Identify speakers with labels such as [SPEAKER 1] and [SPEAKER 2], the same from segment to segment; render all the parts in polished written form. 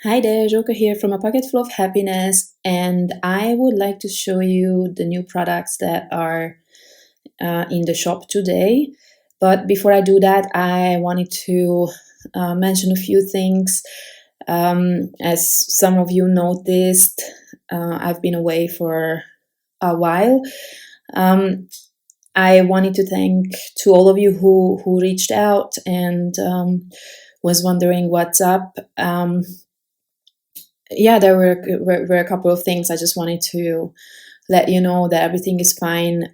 [SPEAKER 1] Hi there, Joker here from A Pocket Full of Happiness, and I would like to show you the new products that are in the shop today. But before I do that, I wanted to mention a few things. As some of you noticed, I've been away for a while. I wanted to thank to all of you who reached out and was wondering what's up. Yeah, there were a couple of things. I just wanted to let you know that everything is fine.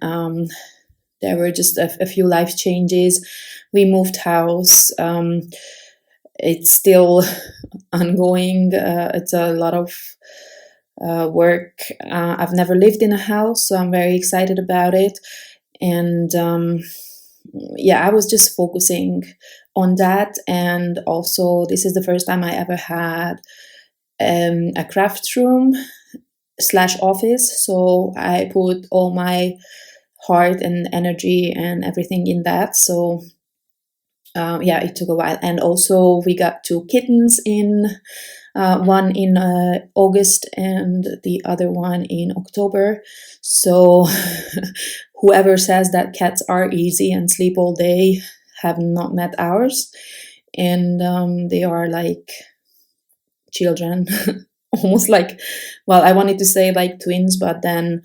[SPEAKER 1] There were just a few life changes. We moved house. It's still ongoing. It's a lot of work. I've never lived in a house, so I'm very excited about it. And yeah, I was just focusing on that. And also, this is the first time I ever had a craft room / office, so I put all my heart and energy and everything in that. So yeah, it took a while. And also we got 2 kittens in, one in August and the other one in October. So whoever says that cats are easy and sleep all day have not met ours. And they are like children. Almost like, well, I wanted to say like twins, but then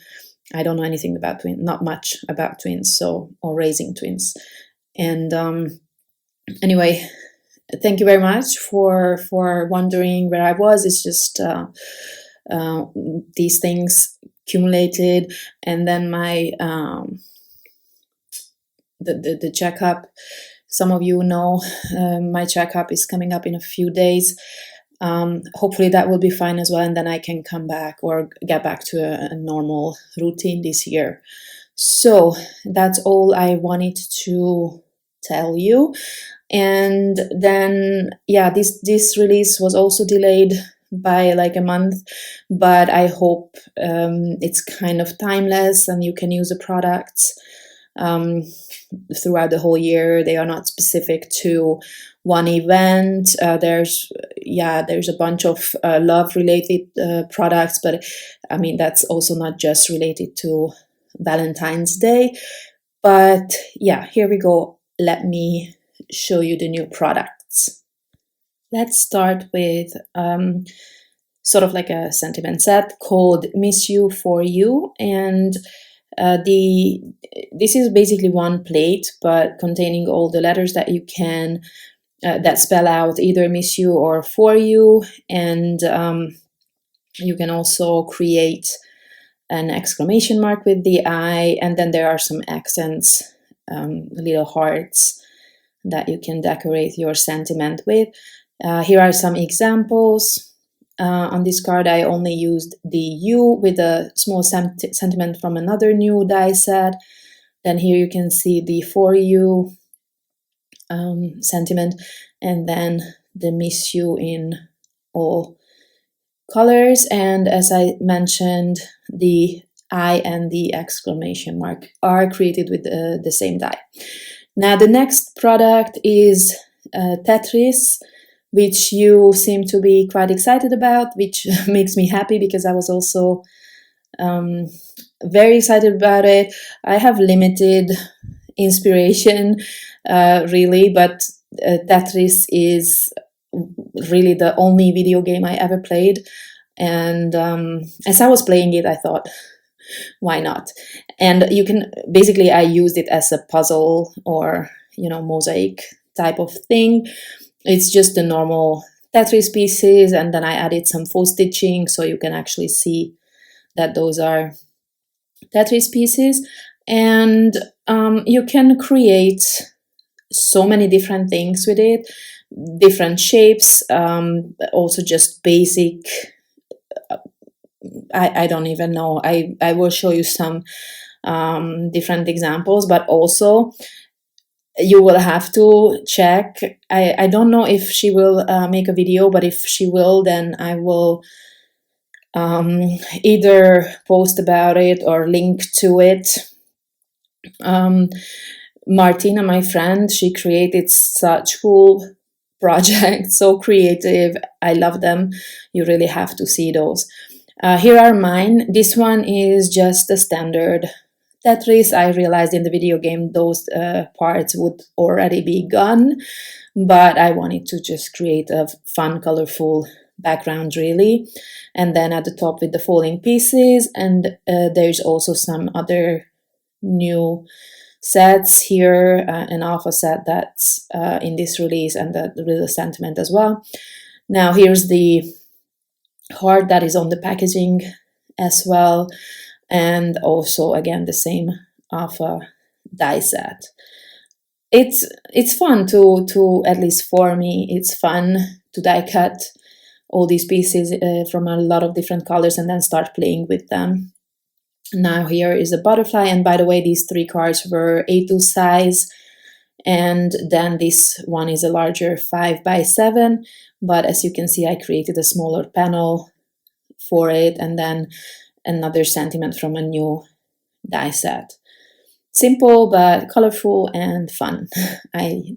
[SPEAKER 1] I don't know anything about twins, not much about twins, so, or raising twins. And anyway, thank you very much for wondering where I was. It's just these things accumulated, and then my the checkup. Some of you know my checkup is coming up in a few days. Hopefully that will be fine as well, and then I can come back or get back to a normal routine this year. So that's all I wanted to tell you. And then yeah, this release was also delayed by like a month, but I hope it's kind of timeless and you can use the products throughout the whole year. They are not specific to one event. There's a bunch of love related products, but I mean that's also not just related to Valentine's Day. But yeah, here we go. Let me show you the new products. Let's start with sort of like a sentiment set called Miss You for You, and this is basically one plate, but containing all the letters that you can that spell out either miss you or for you. And you can also create an exclamation mark with the I, and then there are some accents, little hearts that you can decorate your sentiment with. Here are some examples. On this card, I only used the U with a small sentiment from another new die set. Then here you can see the for you sentiment, and then the miss you in all colors. And as I mentioned, the I and the exclamation mark are created with the same die. Now the next product is Tetris, which you seem to be quite excited about, which makes me happy because I was also very excited about it. I have limited inspiration, really, but Tetris is really the only video game I ever played. And as I was playing it, I thought, why not? And you can, basically I used it as a puzzle or, mosaic type of thing. It's just the normal Tetris pieces, and then I added some faux stitching so you can actually see that those are Tetris pieces. And you can create so many different things with it, different shapes, also just basic, I don't even know. I will show you some different examples, but also you will have to check. I don't know if she will make a video, but if she will, then I will either post about it or link to it. Martina, my friend, she created such cool projects, so creative. I love them. You really have to see those. Here are mine. This one is just a standard Tetris. I realized in the video game those parts would already be gone, but I wanted to just create a fun, colorful background, really. And then at the top with the falling pieces, and there's also some other new sets here, an alpha set that's in this release, and the sentiment as well. Now here's the heart that is on the packaging as well, and also again the same alpha die set. It's fun to at least for me, it's fun to die cut all these pieces from a lot of different colors and then start playing with them. Now here is a butterfly, and by the way, these 3 cards were A2 size, and then this one is a larger 5x7, but as you can see, I created a smaller panel for it, and then another sentiment from a new die set. Simple but colorful and fun.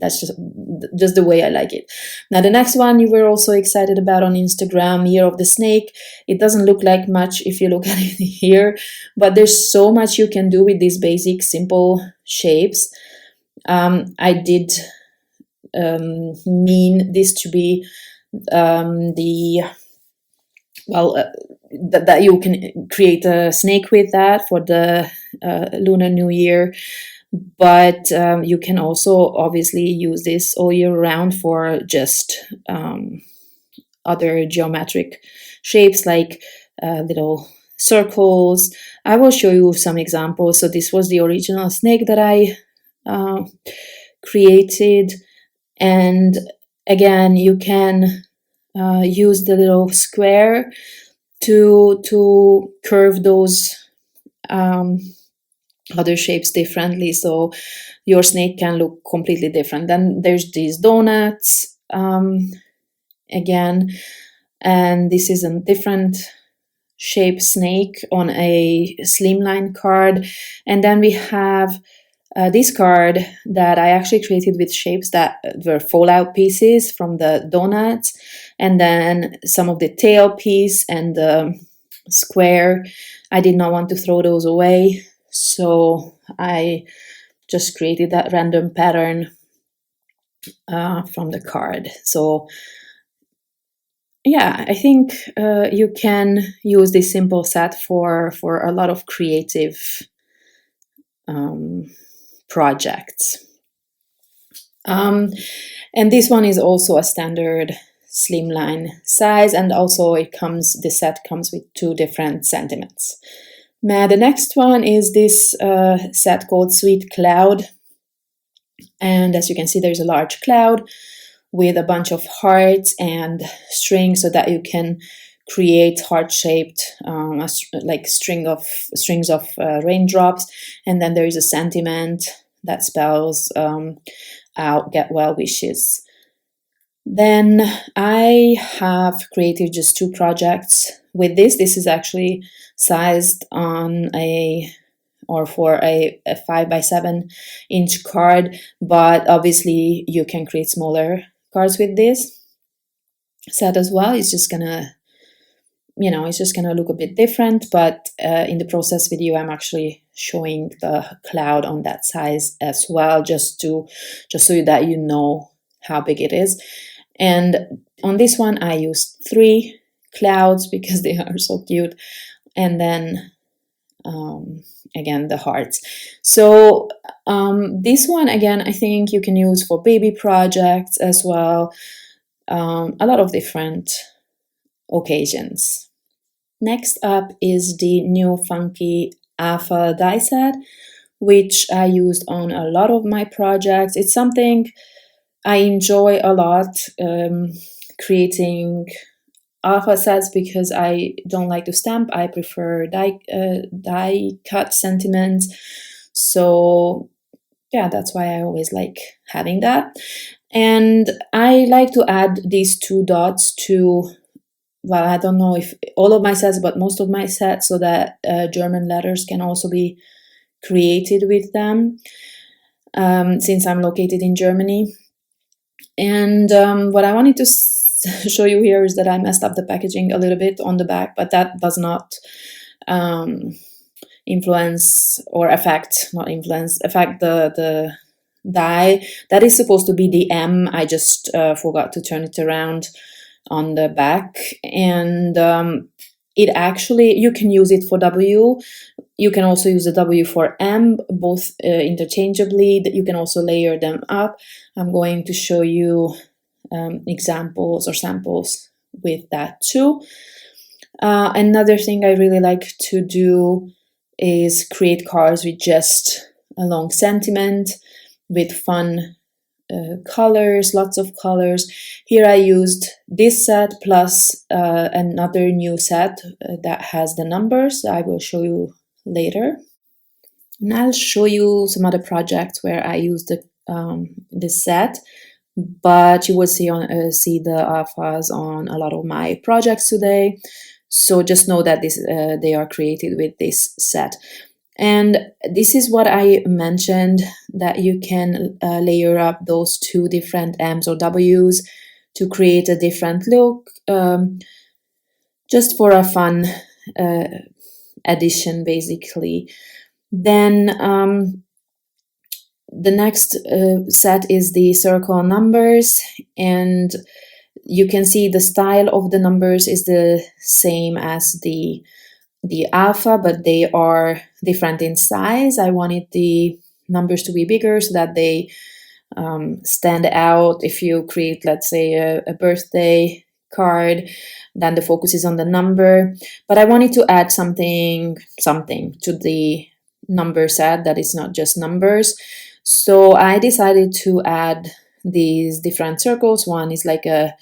[SPEAKER 1] That's just the way I like it. Now the next one you were also excited about on Instagram, Year of the Snake. It doesn't look like much if you look at it here, but there's so much you can do with these basic simple shapes. I did mean this to be that you can create a snake with that for the Lunar New Year, but you can also obviously use this all year round for just other geometric shapes like little circles. I will show you some examples. So this was the original snake that I created, and again you can use the little square to curve those other shapes differently, so your snake can look completely different. Then there's these donuts again, and this is a different shape snake on a slimline card. And then we have this card that I actually created with shapes that were fallout pieces from the donuts, and then some of the tail piece and the square. I did not want to throw those away, so I just created that random pattern from the card. So yeah, I think you can use this simple set for a lot of creative projects. And this one is also a standard slimline size, and also the set comes with 2 different sentiments. Now the next one is this set called Sweet Cloud, and as you can see, there's a large cloud with a bunch of hearts and strings, so that you can create heart-shaped like strings of raindrops, and then there is a sentiment that spells out "Get well wishes." Then I have created just 2 projects with this. This is actually sized on for a 5x7 inch card, but obviously you can create smaller cards with this set as well. It's just gonna look a bit different, but in the process video I'm actually showing the cloud on that size as well, just so that you know how big it is. And on this one I used 3 clouds because they are so cute, and then again the hearts. So this one again I think you can use for baby projects as well, a lot of different occasions. Next up is the new funky alpha die set, which I used on a lot of my projects. It's something I enjoy a lot, creating alpha sets, because I don't like to stamp. I prefer die cut sentiments. So yeah, that's why I always like having that. And I like to add these 2 dots to, well, I don't know if all of my sets, but most of my sets, so that German letters can also be created with them, since I'm located in Germany. And what I wanted to show you here is that I messed up the packaging a little bit on the back, but that does not influence or affect, not influence, affect the die. That is supposed to be the M. I just forgot to turn it around on the back. And it actually, you can use it for W. You can also use the W for M, both interchangeably. You can also layer them up. I'm going to show you examples or samples with that too. Another thing I really like to do is create cards with just a long sentiment, with fun colors, lots of colors. Here I used this set plus another new set that has the numbers. I will show you later. And I'll show you some other projects where I used this set, but you will see the alphas on a lot of my projects today. So just know that they are created with this set. And this is what I mentioned, that you can layer up those two different M's or W's to create a different look, just for a fun addition, basically. Then the next set is the circle numbers, and you can see the style of the numbers is the same as the alpha, but they are different in size. I wanted the numbers to be bigger so that they stand out. If you create, let's say, a birthday card, then the focus is on the number. But I wanted to add something to the number set that is not just numbers. So I decided to add these different circles. One is like a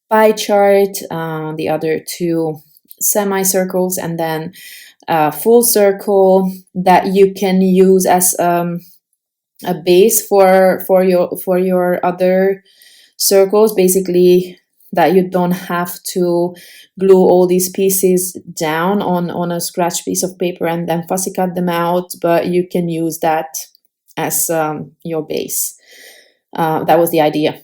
[SPEAKER 1] pie chart, the other two semicircles, and then a full circle that you can use as a base for your other circles, basically, that you don't have to glue all these pieces down on a scratch piece of paper and then fussy cut them out, but you can use that as your base. That was the idea.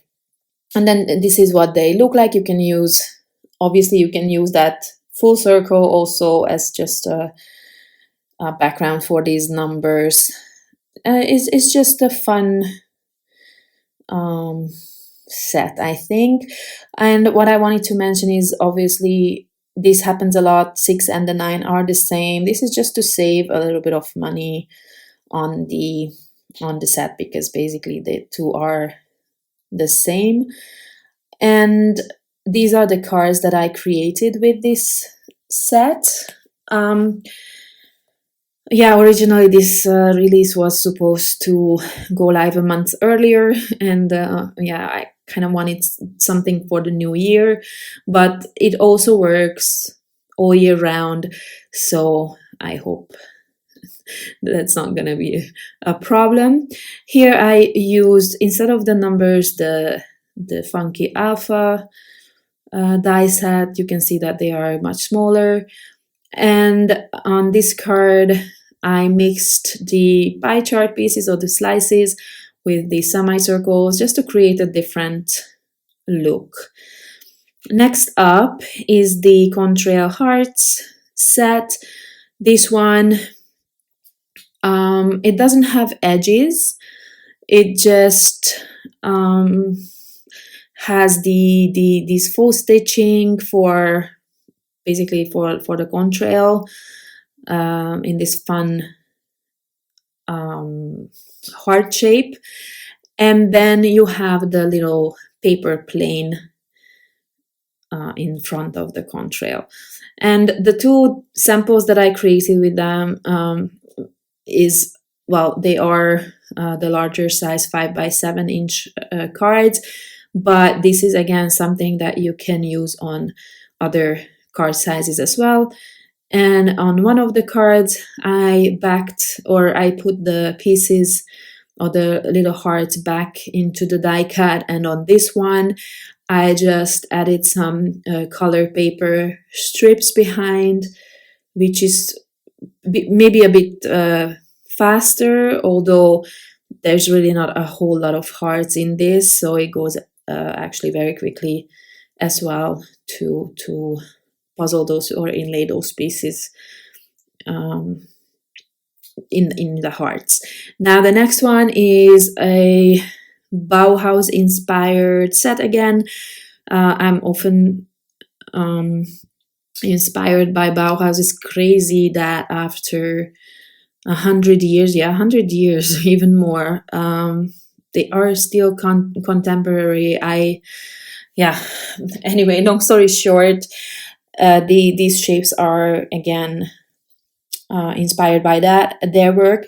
[SPEAKER 1] And then this is what they look like. You can use that full circle also as just a background for these numbers. It's just a fun set, I think. And what I wanted to mention is, obviously, this happens a lot. 6 and the 9 are the same. This is just to save a little bit of money on the set, because basically the two are the same. And these are the cards that I created with this set. Originally this release was supposed to go live a month earlier, and I kind of wanted something for the new year, but it also works all year round, so I hope that's not gonna be a problem. Here I used, instead of the numbers, the funky alpha die set. You can see that they are much smaller. And on this card, I mixed the pie chart pieces or the slices with the semicircles just to create a different look. Next up is the Contrail hearts set. This one, it doesn't have edges. It just has this faux stitching for basically for the contrail in this fun heart shape. And then you have the little paper plane in front of the contrail. And the two samples that I created with them they are the larger size 5x7 inch cards, but this is again something that you can use on other card sizes as well. And on one of the cards, I put the pieces or the little hearts back into the die cut, and on this one, I just added some color paper strips behind, which is maybe a bit faster, although there's really not a whole lot of hearts in this, so it goes actually very quickly as well to puzzle those or inlay those pieces in the hearts. Now the next one is a Bauhaus inspired set again. I'm often inspired by Bauhaus. It's crazy that after 100 years, 100 years, even more, they are still contemporary. Anyway, long story short, these shapes are again inspired by their work.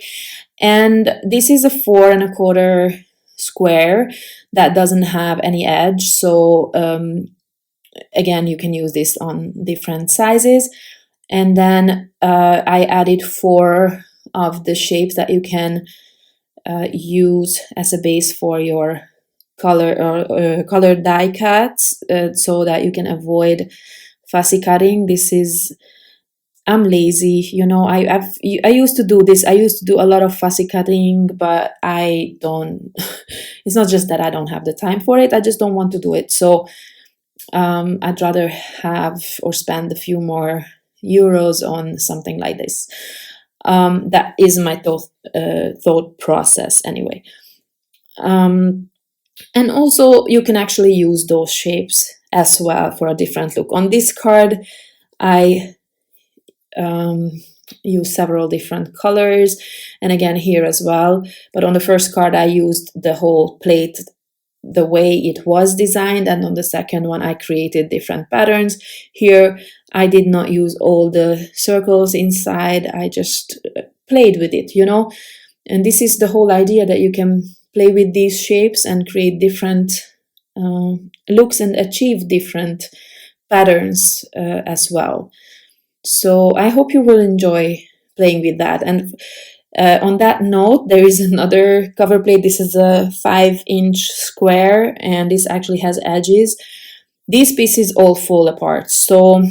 [SPEAKER 1] And this is a 4¼ square that doesn't have any edge. So again, you can use this on different sizes. And then I added 4 of the shapes that you can use as a base for your color or colored die cuts, so that you can avoid fussy cutting. I'm lazy, I used to do this. I used to do a lot of fussy cutting, but I don't. It's not just that I don't have the time for it. I just don't want to do it. So I'd rather have or spend a few more euros on something like this. That is my thought process anyway. And also you can actually use those shapes as well for a different look. On this card, I use several different colors, and again here as well. But on the first card, I used the whole plate the way it was designed, and on the second one I created different patterns. Here I did not use all the circles inside. I just played with it, and this is the whole idea, that you can play with these shapes and create different looks and achieve different patterns as well. So I hope you will enjoy playing with that. And on that note, there is another cover plate. This is a 5-inch square, and this actually has edges. These pieces all fall apart. So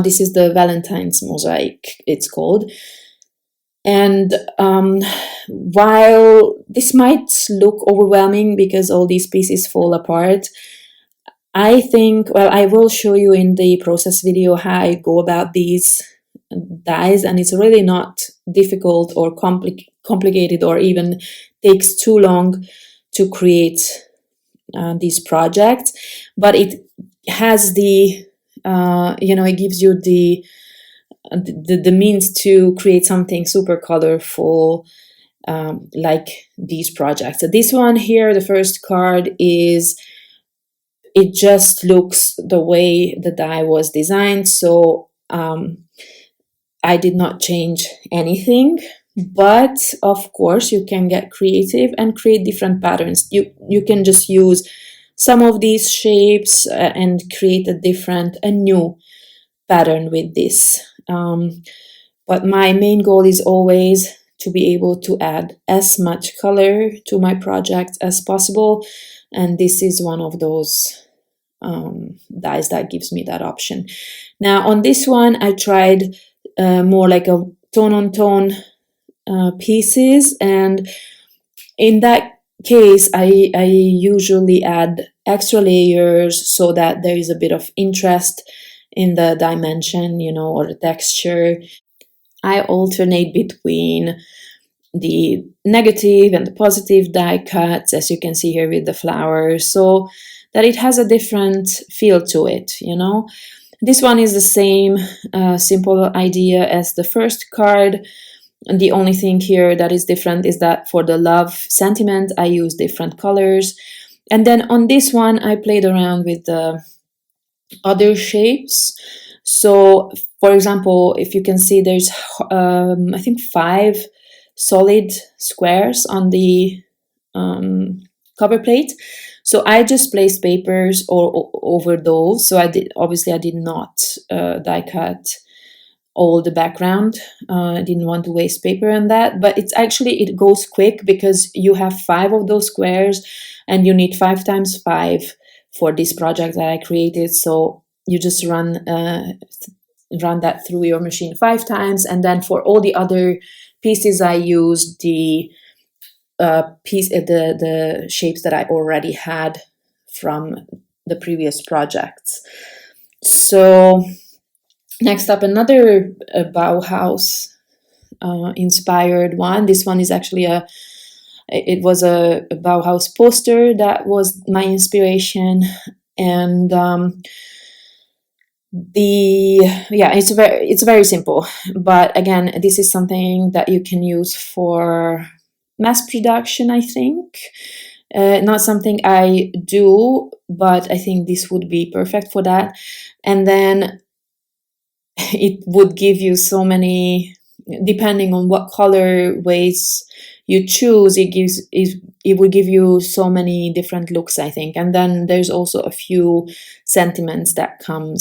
[SPEAKER 1] this is the Valentine's mosaic, it's called. And while this might look overwhelming because all these pieces fall apart, I think, I will show you in the process video how I go about these dies, and it's really not difficult or complicated or even takes too long to create these projects, but it has the it gives you the means to create something super colorful, like these projects. So this one here, the first card, it just looks the way the die was designed. So I did not change anything, but of course you can get creative and create different patterns. You can just use some of these shapes and create a new pattern with this. But my main goal is always to be able to add as much color to my project as possible. And this is one of those dies that gives me that option. Now on this one, I tried more like a tone-on-tone pieces. And in that case, I usually add extra layers so that there is a bit of interest in the dimension, or the texture. I alternate between the negative and the positive die cuts, as you can see here with the flowers, so that it has a different feel to it, This one is the same simple idea as the first card. And the only thing here that is different is that for the love sentiment, I use different colors. And then on this one, I played around with the other shapes. So, for example, if you can see, there's, I think, 5 solid squares on the cover plate. So I just placed papers over those. So I did not die cut all the background. I didn't want to waste paper on that, but it goes quick because you have 5 of those squares and you need 5 times 5 for this project that I created. So you just run that through your machine 5 times, and then for all the other pieces I used the shapes that I already had from the previous projects. So next up, another Bauhaus inspired one. This one is actually it was a Bauhaus poster that was my inspiration, and it's very simple, but again, this is something that you can use for mass production, I think. Not something I do, but I think this would be perfect for that. And then it would give you so many, depending on what color ways you choose, it will give you so many different looks, I think. And then there's also a few sentiments that come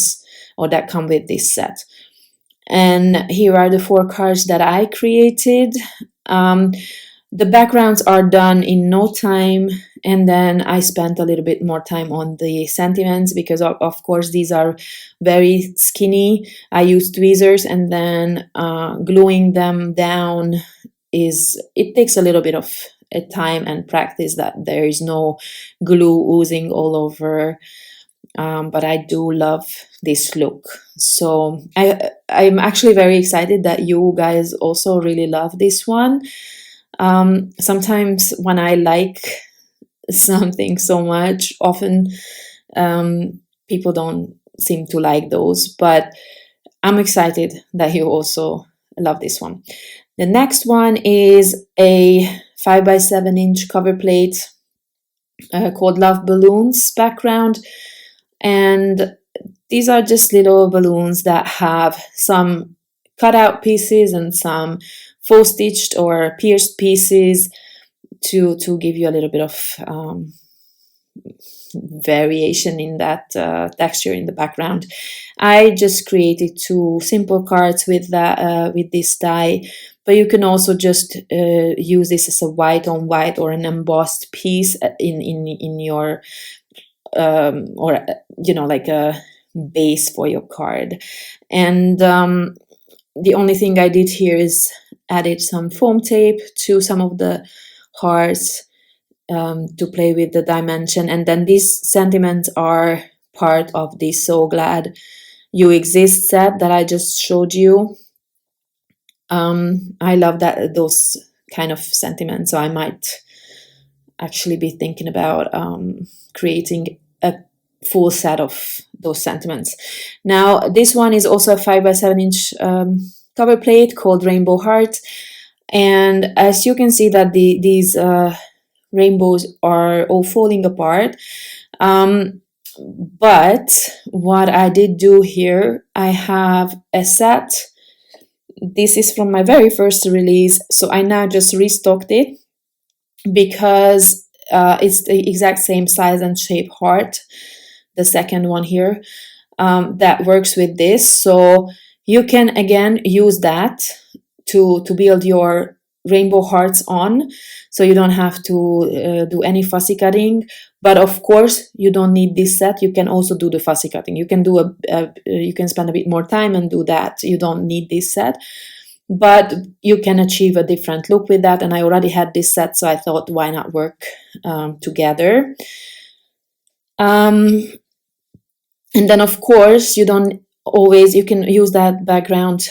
[SPEAKER 1] with this set. And here are the 4 cards that I created. The backgrounds are done in no time, and then I spent a little bit more time on the sentiments because of course these are very skinny. I used tweezers, and then gluing them down it takes a little bit of time and practice, that there is no glue oozing all over. But I do love this look. So I'm actually very excited that you guys also really love this one. Sometimes when I like something so much, often people don't seem to like those, but I'm excited that you also love this one. The next one is a 5x7" cover plate called Love Balloons background. And these are just little balloons that have some cutout pieces and some faux stitched or pierced pieces to give you a little bit of variation in that texture in the background. I just created 2 simple cards with this die, but you can also just use this as a white on white or an embossed piece in your or like a base for your card. And the only thing I did here is added some foam tape to some of the hearts to play with the dimension. And then these sentiments are part of the So Glad You Exist set that I just showed you. I love those kind of sentiments, so I might actually be thinking about creating a full set of those sentiments. Now, this one is also a 5x7" cover plate called Rainbow Heart. And as you can see that these rainbows are all falling apart. But what I did do here, I have a set. This is from my very first release, so I now just restocked it because it's the exact same size and shape heart, the second one here, that works with this. So you can again use that to build your rainbow hearts on, so you don't have to do any fussy cutting. But of course, you don't need this set. You can also do the fussy cutting. You can do you can spend a bit more time and do that. You don't need this set, but you can achieve a different look with that. And I already had this set, so I thought, why not work together? And then of course, you can use that background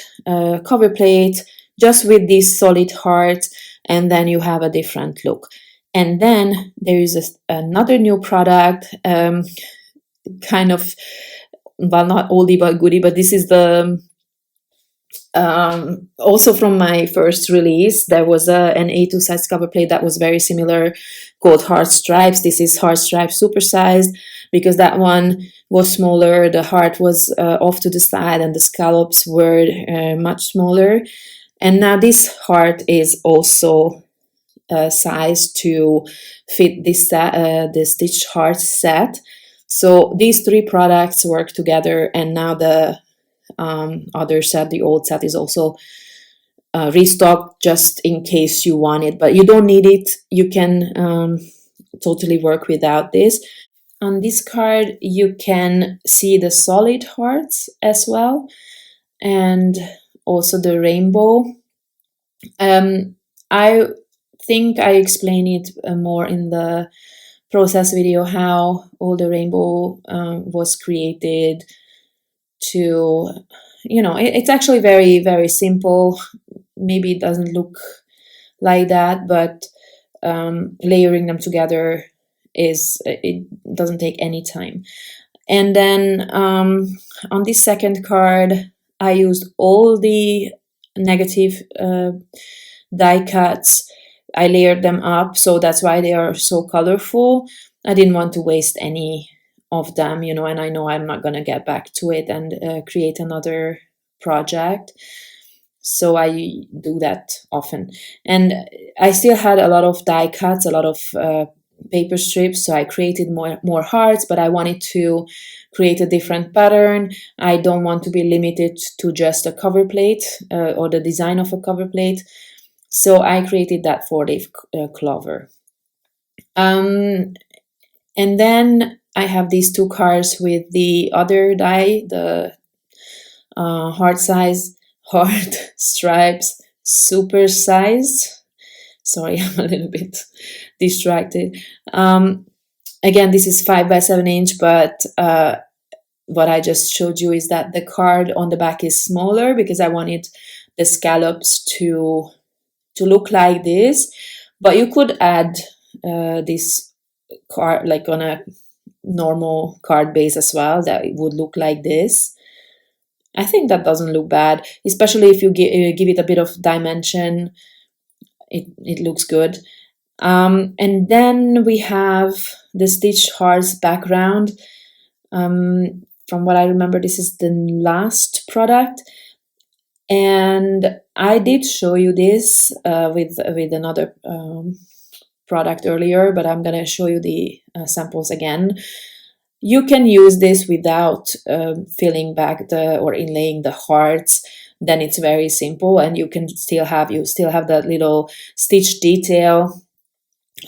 [SPEAKER 1] cover plate just with this solid heart, and then you have a different look. And then there is another new product, kind of, well, not oldie but goodie, but this is the also from my first release. There was an A2 size cover plate that was very similar, called Heart Stripes. This is Heart Stripes supersized, because that one was smaller, the heart was off to the side, and the scallops were much smaller. And now this heart is also sized to fit this the stitched heart set. So these 3 products work together, and now the other set, the old set, is also restocked just in case you want it, but you don't need it. You can totally work without this. On this card, you can see the solid hearts as well, and also the rainbow. I think I explain it more in the process video how all the rainbow was created. To, it's actually very, very simple. Maybe it doesn't look like that, but layering them together it doesn't take any time. And then on this second card, I used all the negative die cuts. I layered them up, so that's why they are so colorful. I didn't want to waste any of them, and I know I'm not going to get back to it and create another project. So I do that often. And I still had a lot of die cuts, a lot of paper strips, so I created more hearts, but I wanted to create a different pattern. I don't want to be limited to just a cover plate or the design of a cover plate. So I created that 4-leaf clover. And then I have these 2 cards with the other die, the heart stripes, super size. Sorry, I'm a little bit distracted. Again, this is 5 by 7 inch, but what I just showed you is that the card on the back is smaller because I wanted the scallops to look like this. But you could add this card like on a normal card base as well, that it would look like this. I think that doesn't look bad, especially if you give it a bit of dimension. It looks good. And then we have the stitched hearts background. From what I remember, this is the last product. And I did show you this with another product earlier, but I'm going to show you the samples again. You can use this without filling back or inlaying the hearts. Then it's very simple, and you still have that little stitch detail,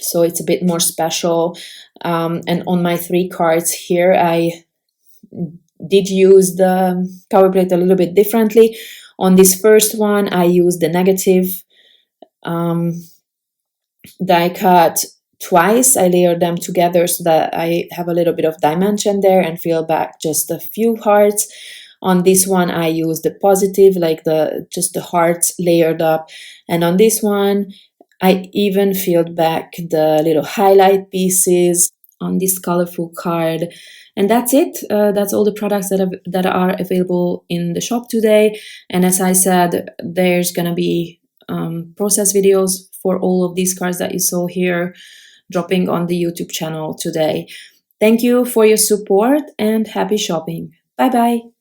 [SPEAKER 1] so it's a bit more special. And on my 3 cards here, I did use the cover plate a little bit differently. On this first one, I used the negative die cut twice. I layered them together so that I have a little bit of dimension there and fill back just a few hearts. On this one, I used the positive, like just the hearts layered up. And on this one, I even filled back the little highlight pieces on this colorful card. And that's it. That's all the products that are available in the shop today. And as I said, there's going to be process videos for all of these cards that you saw here dropping on the YouTube channel today. Thank you for your support and happy shopping. Bye-bye.